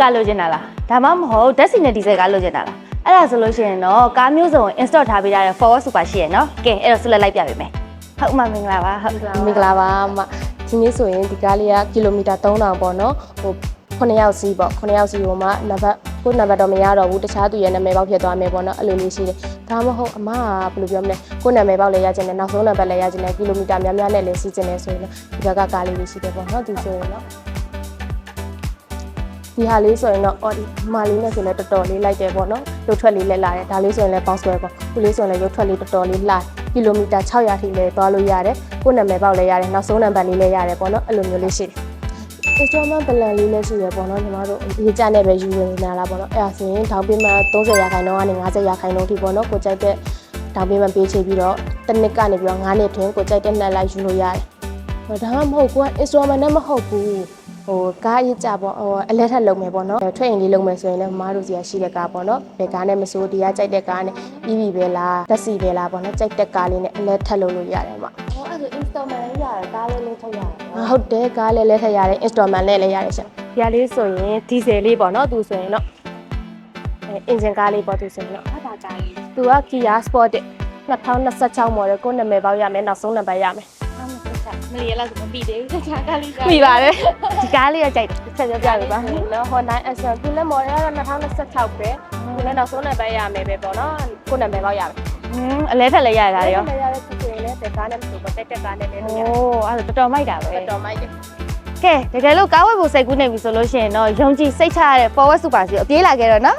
ကားလိုချင်တာလားဒါမှမဟုတ်ဓာတ်ဆီနဲ့ဒီဇယ်ကားလိုချင်တာလားအဲ့ဒါဆိုလို့ရှိရင်တော့ကားမျိုးစုံ install ထားပေးရတဲ့ forward super ရှိရယ်နော်ကဲအဲ့တော့ဆက်လက်လိုက်ပြပေးမယ်ဟုတ်မှမင်္ဂလာပါဟုတ် မင်္ဂလာပါအမဒီနေ့ဆိုရင်ဒီကားလေးကကီလိုမီတာ3000ပေါ့နော်ဟို9ယောက်စီးပေါ့9ယောက်စီးဟိုမှာနံပါတ်ကိုနံပါတ်တော့မရတော့ဘူးတခြားသူရဲ့နာမည်ပေါက်ဖြစ်သွားမယ်ပေါ့နော်အဲ့လိုလေးရှိတယ်ဒါမှမဟုတ်အမကဘယ်လိုပြောမလဲကိုနာမည်ပေါက်လည်းရချင်တယ်နောက်ဆုံးနံပါတ်လည်းရချင်တယ်ကီလိုမီတာများများနဲ့လည်းစီးချင်တယ်ဆိုရင်ဒီဘက်ကကားလေးလေးရှိတယ်ပေါ့နော်ဒီဆိုရင်တော့ဒီဟာလေးဆိုရင်တော့အော်ဒီမာလေးနဲ့ဆိုလည်းတော်တော်လေးလိုက်တယ်ပေါ့နော်ရုပ်ထွက်လေးလည်းလာတယ်ဒါလေးဆိုရင်လည်းပေါင်းဆွဲပေါ့ခုလေးဆိုရင်လည်းရုပ်ထွက်လေးတော်တော်လေးလာကီလိုမီတာ600ထိလည်းသွားလို့ရတယ်ကိုနာမည်ပေါက်လည်းရတယ်နောက်ဆုံးနံပါတ်လေးလည်းရတယ်ပေါ့နော်အဲ့လိုမျိုးလေးရှိတယ်installment plan လေးလည်းရှိရပေါ့နော်ညီမတို့ဒီကြနဲ့ပဲယူနေတာလားပေါ့နော်အဲ့ဒါဆိုရင်ဒေါင်ပေးမှ30ရာခိုင်နှုန်းကနေ50ရာခိုင်နှုန်းထိပေါ့နော်ကိုကြိုက်တဲ့ဒေါင်ပေးမှပေးချေပြီးတော့တစ်နှစ်ကနေပြီးတော့9နှစ်တွင်ကိုကြိုက်တဲ့နှက်လိုက်ယူလို့ရတယ်ဒါမှမဟုတ်ကိုက installment နဲ့မဟုတ်ဘူးဟိုကားအကြပေါ့ဟိုအလဲထက်လုံးမယ်ပေါ့နော်ထွက်ရင်လေးလုံးမယ်ဆိုရင်လည်းမမတို့စီကရှိတဲ့ကားပေါ့နော်ဘယ်ကားနဲ့မစိုးဒီကကြိုက်တဲ့ကားနဲ့ EV ပဲလားတက်စီပဲလားပေါ့နော်ကြိုက်တဲ့ကားလေးနဲ့အလဲထက်လုံးလို့ရတယ်မှာဟောအဲ့ဒါ installment လေးရတယ်ကားလေးလုံးထုတ်ရတယ်ဟုတ်တယ်ကားလေးလဲထက်ရတယ် installment နဲ့လည်းရတယ်ရှင်ဒီကလေးဆိုရင်ဒီဇယ်လေးပေါ့နော်သူဆိုရင်တော့အင်ဂျင်ကားလေးပေါ့သူဆိုရင်တော့အဲ့ဒါကားလေးသူက Kia Sportage 2026 model ကိုနာမည်ပေါက်ရမယ်နောက်ဆုံးနံပါတ်ရမယ်မလီရလားဆိုမပြီးသေးဘူးတခြားကားလေးကပြီးပါတယ်ဒီကားလေးကကြိုက်ဆက်ပြပြပြီပါနော် Honda Accent သူလည်း model ကတော့2026ပဲသူလည်းနောက်ဆုံးနံပါတ်ရမယ်ပဲပေါ့နော်ကိုနာမည်ပေါက်ရမယ်အလဲထက်လည်းရရတာရောရရတဲ့သူတွေလည်းတက်ကားနဲ့မဆိုတော့တက်ကားနဲ့လည်းလုပ်ရတယ်အိုးအဲ့ဒါတော်တော်မိုက်တာပဲတော်တော်မိုက်တယ်ကဲတကယ်လို့ကားဝယ်ဖို့စိတ်ကူးနေပြီဆိုလို့ရှိရင်တော့ယုံကြည်စိတ်ချရတဲ့ forward super စီကိုအပြေးလာခဲ့တော့နော်